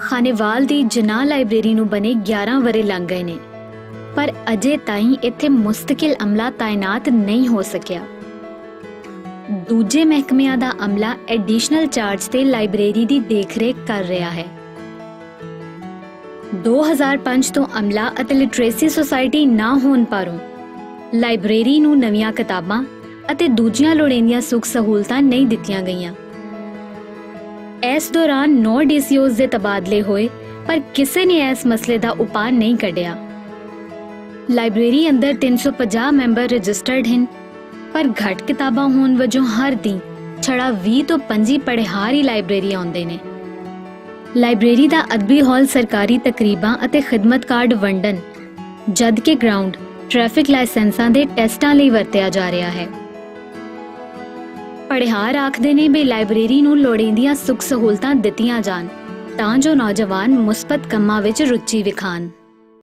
ਖਾਨੇਵਾਲ ਦੀ ਜਨਾਹ ਲਾਇਬ੍ਰੇਰੀ ਨੂੰ ਬਣੇ 11 ਵਰ੍ਹੇ ਲੰਘ ਗਏ ਨੇ, ਪਰ ਅਜੇ ਤਾਈਂ ਇੱਥੇ ਮੁਸਤਕਿਲ ਅਮਲਾ ਤਾਇਨਾਤ ਨਹੀਂ ਹੋ ਸਕਿਆ। ਦੂਜੇ ਮਹਿਕਮਿਆਂ ਦਾ ਅਮਲਾ ਐਡੀਸ਼ਨਲ ਚਾਰਜ ਤੇ ਲਾਇਬ੍ਰੇਰੀ ਦੀ ਦੇਖਰੇਖ ਕਰ ਰਿਹਾ ਹੈ। 2005 ਤੋਂ ਅਮਲਾ ਅਤੇ ਲਿਟਰੇਸੀ ਸੁਸਾਇਟੀ ਨਾ ਹੋਣ ਪਾਰੋਂ ਲਾਇਬ੍ਰੇਰੀ ਨੂੰ ਨਵੀਆਂ ਕਿਤਾਬਾਂ ਅਤੇ ਦੂਜੀਆਂ ਲੋੜੀਂਦੀਆਂ ਸੁੱਖ ਸਹੂਲਤਾਂ ਨਹੀਂ ਦਿੱਤੀਆਂ ਗਈਆਂ। ਇਸ ਦੌਰਾਨ 9 DCOs ਦੇ ਤਬਾਦਲੇ ਹੋਏ, ਪਰ ਕਿਸੇ ਨੇ ਇਸ ਮਸਲੇ ਦਾ ਉਪਾਅ ਨਹੀਂ ਕੱਢਿਆ। ਲਾਇਬ੍ਰੇਰੀ ਅੰਦਰ 350 ਮੈਂਬਰ ਰਜਿਸਟਰਡ ਹਨ, ਪਰ ਘੱਟ ਕਿਤਾਬਾਂ ਹੋਣ ਵਜੋਂ ਹਰ ਦਿਨ ਛੜਾ 20 ਤੋਂ 25 ਪੜ੍ਹਾਰ ਹੀ ਲਾਇਬ੍ਰੇਰੀ ਆਉਂਦੇ ਨੇ। ਲਾਇਬ੍ਰੇਰੀ ਦਾ ਅਦਬੀ ਹਾਲ ਸਰਕਾਰੀ ਤਕਰੀਬਾਂ ਅਤੇ ਖਿਦਮਤ ਕਾਰਡ ਵੰਡਣ, ਜਦ ਕਿ ਗਰਾਊਂਡ ਟ੍ਰੈਫਿਕ ਲਾਇਸੈਂਸਾਂ ਦੇ ਟੈਸਟਾਂ ਲਈ ਵਰਤਿਆ ਜਾ ਰਿਹਾ ਹੈ। ਪੜ੍ਹਾਰ ਆਖਦੇ ਨੇ ਵੀ ਲਾਇਬ੍ਰੇਰੀ ਨੂੰ ਲੋੜੀਂਦੀਆਂ ਸੁੱਖ ਸਹੂਲਤਾਂ ਦਿੱਤੀਆਂ ਜਾਣ ਤਾਂ ਜੋ ਨੌਜਵਾਨ ਮੁਸਬਤ ਕੰਮਾਂ ਵਿੱਚ ਰੁਚੀ ਵਿਖਾਣ।